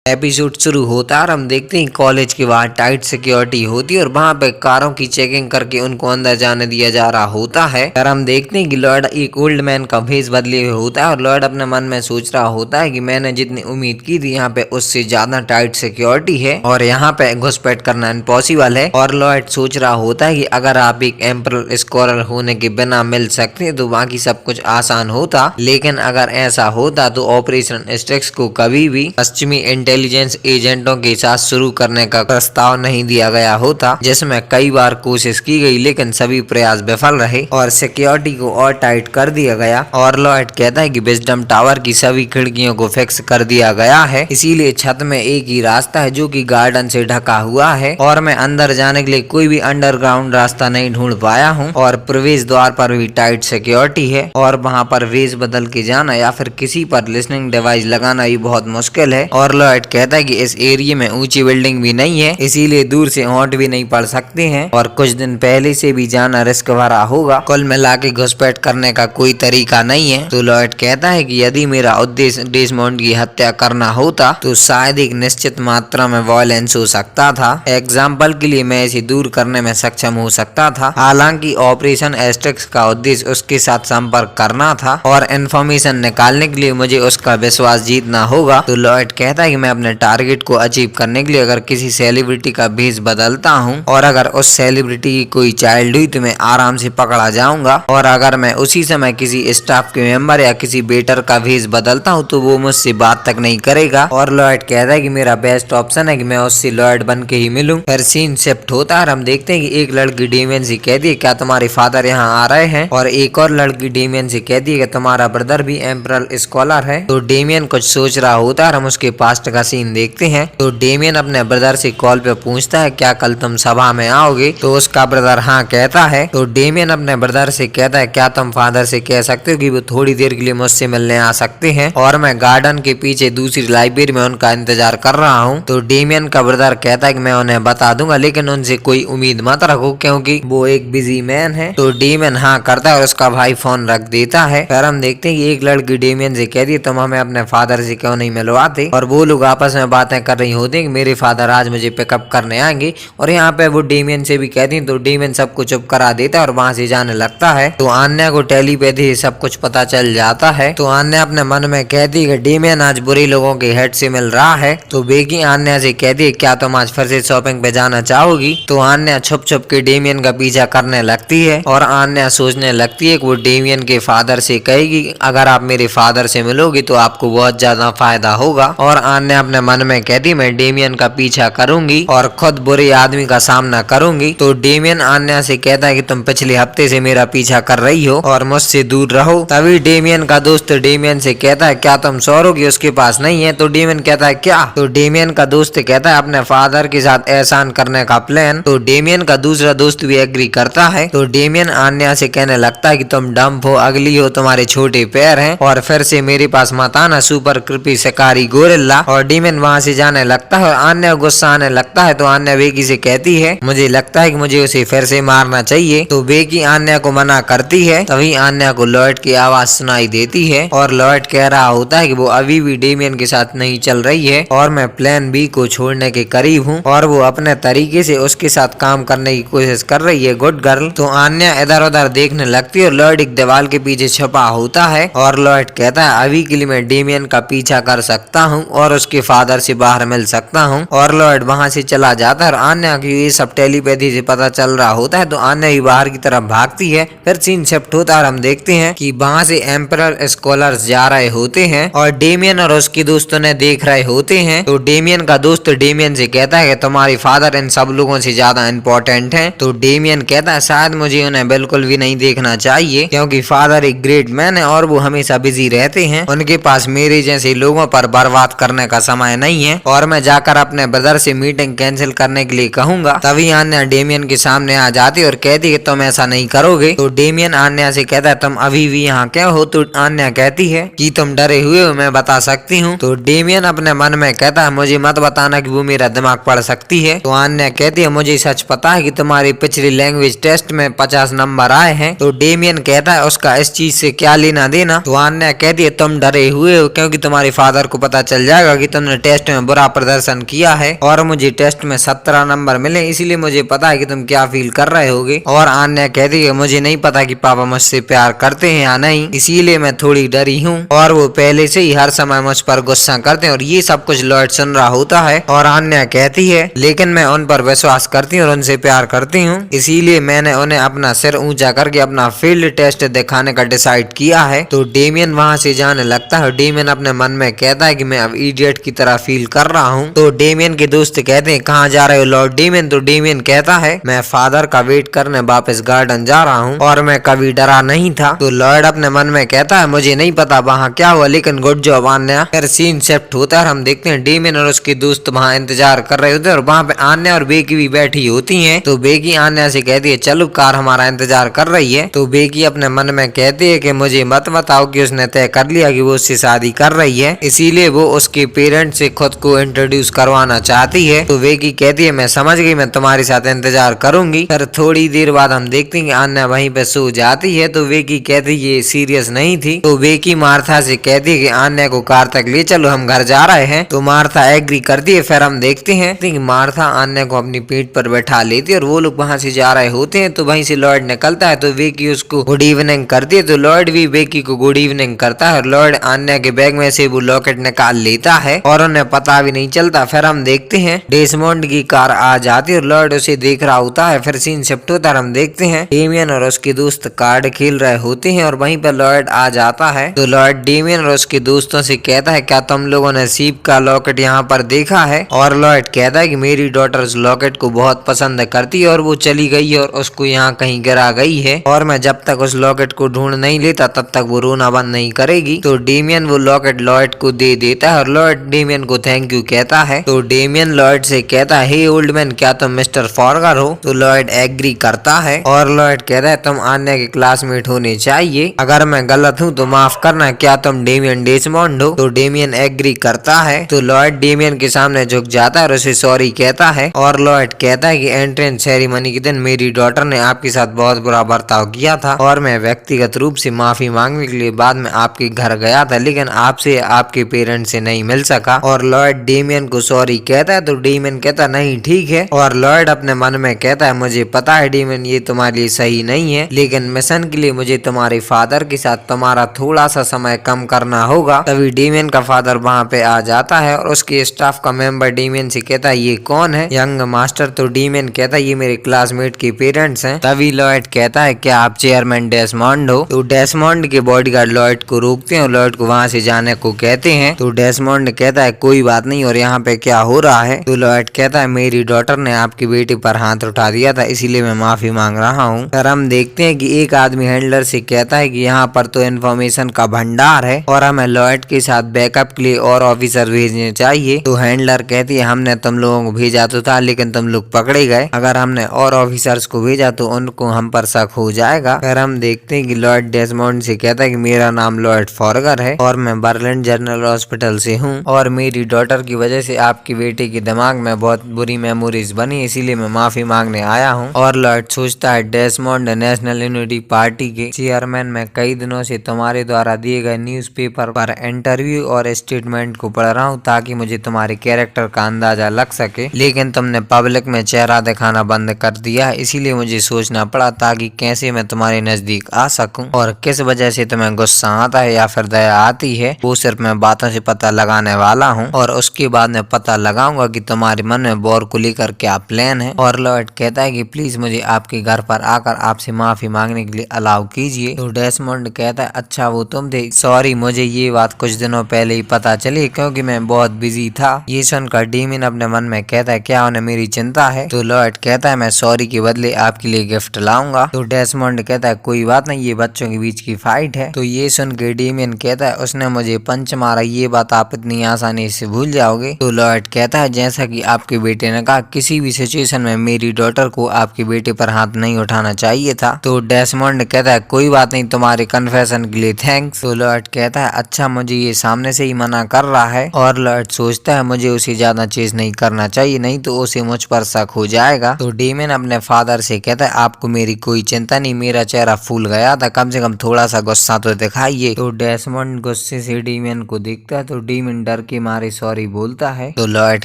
Episode शुरू होता है और हम देखते हैं कॉलेज के बाहर टाइट सिक्योरिटी होती है और वहाँ पे कारों की चेकिंग करके उनको अंदर जाने दिया जा रहा होता है। और हम देखते हैं कि लॉर्ड एक ओल्ड मैन का भेष बदले हुए होता है और लॉर्ड अपने मन में सोच रहा होता है कि मैंने जितनी उम्मीद की थी यहाँ पे उससे ज्यादा टाइट सिक्योरिटी है और यहाँ पे घुसपैठ करना इम्पॉसिबल है। और लॉर्ड सोच रहा होता है कि अगर आप एक एम्परर स्कॉलर होने के बिना मिल सकते तो बाकी सब कुछ आसान होता, लेकिन अगर ऐसा होता तो ऑपरेशन स्ट्रिक्स को कभी भी पश्चिमी इंटेलिजेंस एजेंटों के साथ शुरू करने का प्रस्ताव नहीं दिया गया होता, जिसमें कई बार कोशिश की गई लेकिन सभी प्रयास विफल रहे और सिक्योरिटी को और टाइट कर दिया गया। और लॉयड कहता है कि विजडम टावर की सभी खिड़कियों को फिक्स कर दिया गया है, इसीलिए छत में एक ही रास्ता है जो कि गार्डन से ढका हुआ है और मैं अंदर जाने के लिए कोई भी अंडरग्राउंड रास्ता नहीं ढूंढ पाया हूँ और प्रवेश द्वार पर भी टाइट सिक्योरिटी है और वहाँ पर वेश बदल के जाना या फिर किसी पर लिसनिंग डिवाइस लगाना भी बहुत मुश्किल है। और लॉयड कहता है कि इस एरिया में ऊंची बिल्डिंग भी नहीं है, इसीलिए दूर से हॉट भी नहीं पड़ सकते हैं और कुछ दिन पहले से भी जाना रिस्क भरा होगा। कुल मिला के घुसपैठ करने का कोई तरीका नहीं है। तो लॉयड कहता है कि यदि मेरा उद्देश्य डेसमोंड की हत्या करना होता तो शायद एक निश्चित मात्रा में वायलेंस हो सकता था। एग्जाम्पल के लिए मैं इसे दूर करने में सक्षम हो सकता था। हालांकि ऑपरेशन एस्ट्रिक्स का उद्देश्य उसके साथ संपर्क करना था और इन्फॉर्मेशन निकालने के लिए मुझे उसका विश्वास जीतना होगा। तो लॉयड कहता है कि मैं अपने टारगेट को अचीव करने के लिए अगर किसी सेलिब्रिटी का भेष बदलता हूँ और अगर उस सेलिब्रिटी की कोई चाइल्ड हुई तो मैं आराम से पकड़ा जाऊंगा और अगर मैं उसी समय किसी स्टाफ के मेंबर या किसी वेटर का भेष बदलता हूँ तो वो मुझसे बात तक नहीं करेगा। और लॉयड कहता है कि मेरा बेस्ट ऑप्शन है कि मैं उससे लॉयड बन के ही मिलूं। फिर सीन शिफ्ट होता है और हम देखते हैं कि एक लड़की डेमियन से कहती है क्या तुम्हारे फादर यहाँ आ रहे हैं, और एक और लड़की डेमियन से कहती है कि तुम्हारा ब्रदर भी एम्परर स्कॉलर है। तो डेमियन कुछ सोच रहा होता है और हम उसके पास्ट का सीन देखते हैं। तो डेमियन अपने ब्रदर से कॉल पे पूछता है क्या कल तुम सभा में आओगे, तो उसका ब्रदर हाँ कहता है। तो डेमियन अपने ब्रदर से कहता है क्या तुम फादर से कह सकते हो कि वो थोड़ी देर के लिए मुझसे मिलने आ सकते हैं और मैं गार्डन के पीछे दूसरी लाइब्रेरी में उनका इंतजार कर रहा हूँ। तो डेमियन का ब्रदर कहता है कि मैं उन्हें बता दूंगा लेकिन उनसे कोई उम्मीद मत रखो क्योंकि वो एक बिजी मैन है। तो डेमियन हाँ करता है और उसका भाई फोन रख देता है। फिर हम देखते हैं कि एक लड़की डेमियन से कहती है तुम हमें अपने फादर से क्यों नहीं मिलवाते, और वो लोग आपस में बातें कर रही होती है कि मेरे फादर आज मुझे पिकअप करने आएंगे। और यहाँ पे वो डेमियन से भी कहती है तो डेमियन सबको चुप करा देता है और वहाँ से जाने लगता है। तो आन्या को टेलीपैथी से सब कुछ पता चल जाता है। तो आन्या अपने मन में कहती है कि डेमियन आज बुरे लोगों के हेड से मिल रहा है। तो बेकी आन्या से कहती है क्या तुम आज फिर से शॉपिंग पे जाना चाहोगी। तो आन्या छुप छुप के डेमियन का पीछा करने लगती है और आन्या सोचने लगती है कि वो डेमियन के फादर से कहेगी अगर आप मेरे फादर से मिलोगी तो आपको बहुत ज्यादा फायदा होगा। और आन्या अपने मन में कहती मैं डेमियन का पीछा करूंगी और खुद बुरे आदमी का सामना करूंगी। तो डेमियन आन्या से कहता है कि तुम पिछले हफ्ते से मेरा पीछा कर रही हो और मुझसे दूर रहो। तभी डेमियन का दोस्त डेमियन से कहता है क्या तुम श्योर हो कि उसके पास नहीं है। तो डेमियन कहता है क्या। तो डेमियन का दोस्त कहता है अपने फादर के साथ एहसान करने का प्लान। तो डेमियन का दूसरा दोस्त भी एग्री करता है। तो डेमियन आन्या से कहने लगता है कि तुम डम्प हो, अगली हो, तुम्हारे छोटे पैर हैं और फिर से मेरे पास मत आना सुपर कृपी शिकारी गोरिल्ला। और डेमियन वहाँ से जाने लगता है और आन्या गुस्सा आने लगता है। तो आन्या बेकी से कहती है मुझे लगता है कि मुझे उसे फिर से मारना चाहिए। तो बेकी आन्या को मना करती है। तभी आन्या को लॉयड की आवाज सुनाई देती है और लॉयड कह रहा होता है कि वो अभी भी डेमियन के साथ नहीं चल रही है और मैं प्लान बी को छोड़ने के करीब हूँ और वो अपने तरीके से उसके साथ काम करने की कोशिश कर रही है। Good girl. तो आन्या इधर उधर देखने लगती है और लॉयड एक दीवार के पीछे छुपा होता है और लॉयड कहता है अभी के लिए मैं डेमियन का पीछा कर सकता हूँ और उसके फादर से बाहर मिल सकता हूँ। और लॉयड वहाँ से चला जाता है और आन्या की ये सब टेलीपैथी से पता चल रहा होता है। तो आन्या ही बाहर की तरफ भागती है। फिर सीन शिफ्ट होता है और हम देखते हैं कि वहाँ से एम्परर स्कॉलर्स जा रहे होते हैं और डेमियन और उसके दोस्तों ने देख रहे होते हैं। तो डेमियन का दोस्त डेमियन से कहता है कि तुम्हारे फादर इन सब लोगों से ज्यादा इम्पोर्टेंट हैं। तो डेमियन कहता है शायद मुझे उन्हें बिल्कुल भी नहीं देखना चाहिए क्योंकि फादर एक ग्रेट मैन है और वो हमेशा बिजी रहते हैं, उनके पास मेरे जैसे लोगों पर बर्बाद करने का समय नहीं है और मैं जाकर अपने ब्रदर से मीटिंग कैंसिल करने के लिए कहूंगा। तभी आन्या डेमियन के सामने आ जाती और कहती है तुम ऐसा नहीं करोगे। तो डेमियन आन्या से कहता है तुम अभी भी यहाँ क्यों हो। तो आन्या कहती है कि तुम डरे हुए हो, मैं बता सकती हूँ। तो डेमियन अपने मन में कहता है मुझे मत बताना कि वो मेरा दिमाग पढ़ सकती है। तो आन्या कहती है मुझे सच पता है कि तुम्हारी पिछली लैंग्वेज टेस्ट में 50 नंबर आए हैं। तो डेमियन कहता है उसका इस चीज से क्या लेना देना। तो आन्या कहती है तुम डरे हुए हो क्योंकि तुम्हारे फादर को पता चल जाएगा कि तुमने टेस्ट में बुरा प्रदर्शन किया है और मुझे टेस्ट में 17 नंबर मिले, इसीलिए मुझे पता है कि तुम क्या फील कर रहे होगे। और आन्या कहती है मुझे नहीं पता कि पापा मुझसे प्यार करते हैं या नहीं, इसीलिए मैं थोड़ी डरी हूँ और वो पहले से ही हर समय मुझ पर गुस्सा करते हैं। और ये सब कुछ लॉयड सुन रहा होता है और आन्या कहती है लेकिन मैं उन पर विश्वास करती हूँ और उनसे प्यार करती हूँ, इसीलिए मैंने उन्हें अपना सिर ऊंचा करके अपना फील्ड टेस्ट दिखाने का डिसाइड किया है। तो डेमियन वहाँ से जाने लगता है। डेमियन अपने मन में कहता है कि मैं अब इडियट की तरह फील कर रहा हूँ। तो डेमियन के दोस्त कहते हैं कहाँ जा रहे हो लॉर्ड डेमियन? तो डेमियन कहता है मैं फादर का वेट करने वापस गार्डन जा रहा हूँ और मैं कभी डरा नहीं था। तो लॉर्ड अपने मन में कहता है मुझे नहीं पता वहाँ क्या हुआ, लेकिन गुड जॉब आन्या। फिर सीन शिफ्ट होता है, हम देखते हैं डेमियन और उसके दोस्त वहाँ इंतजार कर रहे होते हैं और वहाँ पे आन्या और बेकी भी बैठी होती है। तो बेकी आन्या से कहती है चलो कार हमारा इंतजार कर रही है। तो बेकी अपने मन में कहती है कि मुझे मत बताओ कि उसने तय कर लिया कि वो उससे शादी कर रही है, इसीलिए वो उसके पेरेंट्स से खुद को इंट्रोड्यूस करवाना चाहती है। तो बेकी कहती है मैं समझ गई, मैं तुम्हारे साथ इंतजार करूंगी। फिर थोड़ी देर बाद हम देखते हैं कि आन्या वहीं पे सो जाती है। तो बेकी कहती है ये सीरियस नहीं थी। तो बेकी मार्था से कहती है कि आन्या को कार तक ले चलो, हम घर जा रहे हैं। तो मार्था एग्री करती है। फिर हम देखते हैं कि मार्था आन्या को अपनी पीठ पर बैठा लेती है और वो लोग वहां से जा रहे होते हैं। तो वहीं से लॉर्ड निकलता है। तो बेकी उसको गुड इवनिंग करती है। तो लॉर्ड भी बेकी को गुड इवनिंग करता है और लॉर्ड आन्या के बैग में से वो लॉकेट निकाल लेता है और उन्हें पता भी नहीं चलता। फिर हम देखते हैं डेसमोंड की कार आ जाती है और लॉर्ड उसे देख रहा होता है। फिर सीन शिफ्ट होता है, हम देखते हैं डेमियन और उसके दोस्त कार्ड खेल रहे होते हैं और वहीं पर लॉर्ड आ जाता है। तो लॉर्ड डेमियन और उसके दोस्तों से कहता है क्या तुम लोगों ने सीप का लॉकेट यहाँ पर देखा है? और लॉर्ड कहता है कि मेरी डॉटर उस लॉकेट को बहुत पसंद करती है और वो चली गई है और उसको यहाँ कहीं गिरा गई है और मैं जब तक उस लॉकेट को ढूंढ नहीं लेता तब तक वो रोना बंद नहीं करेगी। तो डेमियन वो लॉकेट लॉर्ड को दे देता है और लॉर्ड डेमियन को थैंक यू कहता है। तो डेमियन लॉर्ड से कहता है हे ओल्ड मैन क्या तुम मिस्टर फॉरगर हो? तो लॉर्ड एग्री करता है और लॉर्ड कहता है तुम आन्या के क्लासमेट होने चाहिए, अगर मैं गलत हूँ तो माफ करना, क्या तुम डेमियन डेसमोंड हो? तो डेमियन एग्री करता है। तो लॉर्ड डेमियन के सामने झुक जाता है और उसे सॉरी कहता है और लॉर्ड कहता है कि एंट्रेंस सेरेमनी के दिन मेरी डॉटर ने आपके साथ बहुत बुरा बर्ताव किया था और मैं व्यक्तिगत रूप से माफी मांगने के लिए बाद में आपके घर गया था, लेकिन आपसे आपके पेरेंट्स से नहीं मिल सका। और लॉर्ड डेमियन को सॉरी कहता है। तो डेमियन कहता नहीं ठीक है और लॉर्ड अपने मन में कहता है मुझे पता है डेमियन ये तुम्हारे लिए सही नहीं है, लेकिन मिशन के लिए मुझे तुम्हारे फादर के साथ तुम्हारा थोड़ा सा समय कम करना होगा। तभी डेमियन का फादर वहाँ पे आ जाता है और उसके स्टाफ का मेंबर डेमियन से कहता है ये कौन है? Young master. तो डेमियन कहता है ये मेरे क्लासमेट के पेरेंट्स हैं। तभी लॉर्ड कहता है क्या आप चेयरमैन डेसमोंड हो? तो डेसमोंड के बॉडीगार्ड लॉर्ड को रोकते हैं और लॉर्ड को वहाँ से जाने को कहते हैं। तो डेसमोंड कहता है कोई बात नहीं, और यहाँ पे क्या हो रहा है? तो लॉर्ड कहता है मेरी डॉटर ने आपकी बेटी पर हाथ उठा दिया था, इसीलिए मैं माफी मांग रहा हूँ। फिर हम देखते हैं कि एक आदमी हैंडलर से कहता है कि यहाँ पर तो इन्फॉर्मेशन का भंडार है और हमें लॉर्ड के साथ बैकअप के लिए और ऑफिसर भेजने चाहिए। तो हैंडलर कहती है हमने तुम लोगों को भेजा तो था, लेकिन तुम लोग पकड़े गए, अगर हमने और ऑफिसर्स को भेजा तो उनको हम पर शक हो जाएगा। फिर हम देखते हैं कि लॉर्ड डेसमोंड से कहता है कि मेरा नाम लॉर्ड फॉरगर है और मैं बर्लिन जनरल हॉस्पिटल से हूँ और मेरी डॉटर की वजह से आपकी बेटे के दिमाग में बहुत बुरी मेमोरीज बनी, इसीलिए मैं माफी मांगने आया हूँ। और लॉर्ड सोचता है डेसमोंड नेशनल यूनिटी पार्टी के चेयरमैन, मैं कई दिनों से तुम्हारे द्वारा दिए गए न्यूज़पेपर पर इंटरव्यू और स्टेटमेंट को पढ़ रहा हूँ ताकि मुझे तुम्हारे कैरेक्टर का अंदाजा लग सके, लेकिन तुमने पब्लिक में चेहरा दिखाना बंद कर दिया, इसीलिए मुझे सोचना पड़ा ताकि कैसे मैं तुम्हारे नजदीक आ सकूं और किस वजह से तुम्हें गुस्सा आता है या फिर दया आती है, वो सिर्फ मैं बातों से पता लगाने वाला हूं और उसके बाद मैं पता लगाऊंगा कि तुम्हारे मन में बॉर को लेकर क्या प्लान है। और लॉर्ड कहता है कि प्लीज मुझे आपके घर पर आकर आपसे माफी मांगने के लिए अलाउ कीजिए। तो डेसमोंड कहता है अच्छा वो तुम थे, सॉरी मुझे ये बात कुछ दिनों पहले ही पता चली क्योंकि मैं बहुत बिजी था। ये सुनकर डेमियन अपने मन में कहता है क्या उन्हें मेरी चिंता है? तो लॉर्ड कहता है मैं सॉरी के बदले आपके लिए गिफ्ट लाऊंगा। तो डेसमोंड कहता है कोई बात नहीं, ये बच्चों के बीच की फाइट है। तो ये सुन के डेमियन कहता है उसने मुझे पंच मारा, ये बात आप इतनी आसानी से भूल जाओगे? तो लॉर्ड कहता है जैसा कि आपके बेटे ने कहा किसी भी सिचुएशन में मेरी डॉटर को आपके बेटे पर हाथ नहीं उठाना चाहिए था। तो डेसमोंड कहता है कोई बात नहीं, तुम्हारे कन्फेशन के लिए थैंक्स। तो लॉर्ड कहता है अच्छा मुझे ये सामने से ही मना कर रहा है। और लॉर्ड सोचता है मुझे उसे ज्यादा चेज नहीं करना चाहिए, नहीं तो उसे मुझ पर शक हो जाएगा। तो डेमियन अपने फादर से कहता है आपको मेरी कोई चिंता नहीं, मेरा चेहरा फूल गया था, कम से कम थोड़ा सा गुस्सा तो दिखाइए। तो डेसमोंड गुस्से से डेमियन को देखता है। तो डेमियन डर डर के मारे सॉरी बोलता है। तो लॉयड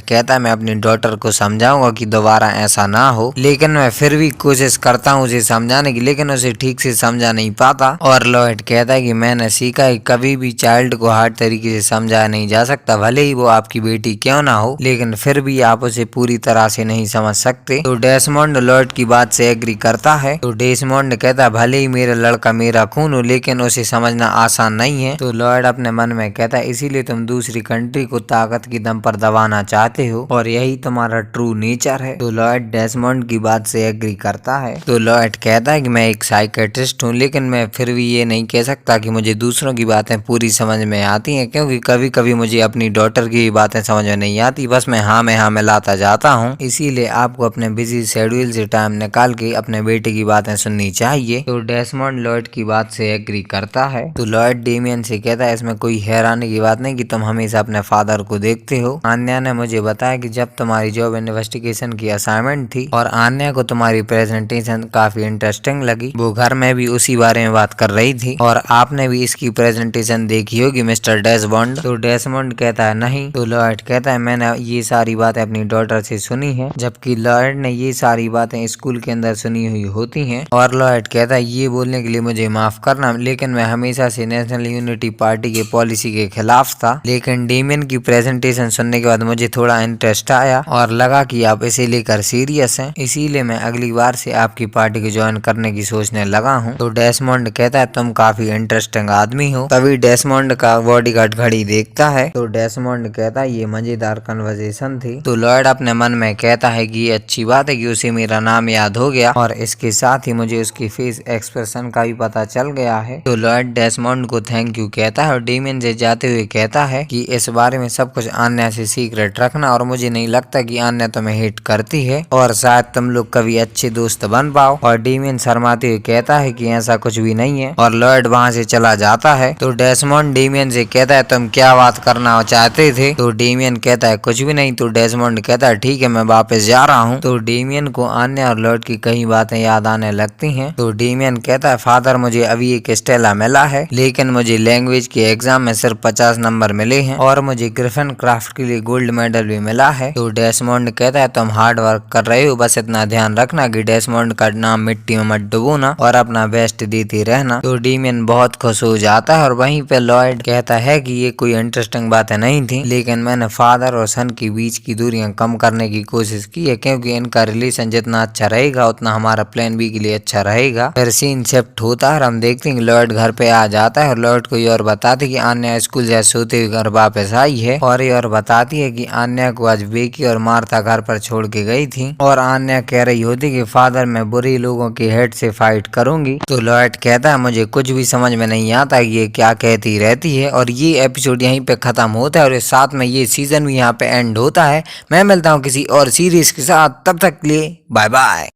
कहता है मैं अपनी डॉटर को समझाऊंगा कि दोबारा ऐसा ना हो, लेकिन मैं फिर भी कोशिश करता हूँ उसे समझाने की, लेकिन उसे ठीक से समझा नहीं पाता। और लॉयड कहता है कि मैंने सीखा है कभी भी चाइल्ड को हर तरीके से समझाया नहीं जा सकता, भले ही वो आपकी बेटी क्यों ना हो, लेकिन फिर भी आप उसे पूरी तरह से नहीं समझ सकते। तो डेसमंड लॉयड की बात से एग्री करता है। तो डेसमंड कहता है भले ही मेरा लड़का मेरा खून हो, लेकिन उसे समझना आसान नहीं है। तो लॉयड अपने मन में कहता है इसीलिए तुम दूसरी कंट्री को ताकत की दम पर दबाना चाहते हो और यही तुम्हारा ट्रू नेचर है। तो लॉयड डेसमंड की बात से एग्री करता है। तो लॉयड कहता है कि मैं एक साइकेट्रिस्ट हूँ, लेकिन मैं फिर भी ये नहीं कह सकता कि मुझे दूसरों की बातें पूरी समझ में आती हैं, क्योंकि कभी कभी मुझे अपनी डॉटर की बातें समझ में नहीं आती, बस मैं हाँ में हाँ मिलाता जाता हूँ। इसीलिए आपको अपने बिजी शेड्यूल से टाइम निकाल के अपने बेटे की बातें सुननी चाहिए। तो डेसमंड लॉयड की बात से एग्री करता है। तो लॉयड डेमियन से कहता है इसमें कोई हैरानी की बात नहीं कि तुम हमेशा अपने फादर को देखते हो। आन्या ने मुझे बताया कि जब तुम्हारी जॉब इन्वेस्टिगेशन की असाइनमेंट थी और आन्या को तुम्हारी प्रेजेंटेशन काफी इंटरेस्टिंग लगी, वो घर में भी उसी बारे में बात कर रही थी और आपने भी इसकी प्रेजेंटेशन देखी होगी मिस्टर डेसमंड। तो डेसमंड कहता है नहीं। तो लॉयड कहता है मैंने ये सारी बातें अपनी डॉटर से सुनी है, जबकि लॉयड ने ये सारी बातें स्कूल के अंदर सुनी हुई होती हैं। और लॉयड कहता है ये बोलने के लिए मुझे माफ करना, लेकिन मैं हमेशा से नेशनल यूनिटी पार्टी के पॉलिसी के खिलाफ था, लेकिन डेमियन की प्रेजेंटेशन सुनने के बाद मुझे थोड़ा इंटरेस्ट आया और लगा कि आप इसे लेकर सीरियस हैं, इसीलिए मैं अगली बार से आपकी पार्टी को ज्वाइन करने की सोचने लगा हूँ। तो डेसमंड कहता है तुम काफी इंटरेस्टिंग आदमी हो। तभी डेसमंड का बॉडीगार्ड घड़ी देखता है। तो डेसमंड कहता है ये मजेदार कन्वर्सेशन थी। तो लॉयड अपने मन में कहता है कि ये अच्छी बात है कि उसे मेरा नाम याद हो गया और इसके साथ ही मुझे उसकी फेस एक्सप्रेशन का भी पता चल गया है। तो लॉयड डेसमंड को थैंक यू कहता है और डेमियन से जाते हुए कहता है कि इस बारे में सब कुछ आन्या से सीक्रेट रखना और मुझे नहीं लगता कि आन्या तुम्हें हिट करती है और शायद तुम लोग कभी अच्छे दोस्त बन पाओ। और डेमियन शर्माते हुए कहता है कि ऐसा कुछ भी नहीं है और लॉयड वहां से चला जाता है। तो डेसमंड डेमियन से कहता है तुम क्या बात करना चाहते थे? तो डेमियन कहता है कुछ भी नहीं। तो डेसमंड कहता है ठीक है मैं वापस जा रहा हूँ। तो डेमियन को आन्या और लॉयड की कई बातें याद आने लगती हैं। तो डेमियन कहता है फादर मुझे अभी एक स्टेला मिला है, लेकिन मुझे लैंग्वेज के एग्जाम में सिर्फ 50 नंबर मिले हैं और मुझे ग्रिफिन क्राफ्ट के लिए गोल्ड मेडल भी मिला है। तो डेसमंड कहता है तुम हार्ड वर्क कर रहे हो, बस इतना ध्यान रखना कि डेसमंड का नाम मिट्टी में मत डुबोना और अपना बेस्ट देते रहना। तो डेमियन बहुत खुश हो जाता है और वहीं पे लॉयड कहता है कि ये कोई इंटरेस्टिंग बातें नहीं थी, लेकिन मैंने फादर और सन के बीच की दूरियां कम करने की कोशिश की है, क्योंकि इनका रिलेशन जितना अच्छा रहेगा उतना हमारा प्लान बी के लिए अच्छा रहेगा। फिर सीन शिफ्ट होता है और हम देखते हैं लॉयड घर पे आ जाता है और लॉयड को ये और बताती कि आन्या स्कूल से सोते हुए घर वापस आई है और ये और बताती है कि आन्या को आज बेकी और मार्था घर पर छोड़ के गई थी और आन्या कह रही होती कि फादर मैं बुरे लोगों के हेड से फाइट करूंगी। तो लॉयड कहता है मुझे कुछ भी समझ में नहीं आता ये क्या कहती रहती है। और ये एपिसोड यहीं पे खत्म होता है और साथ में ये सीजन भी यहाँ पे एंड होता है। मैं मिलता हूँ किसी और सीरीज के साथ, तब तक के लिए बाय बाय।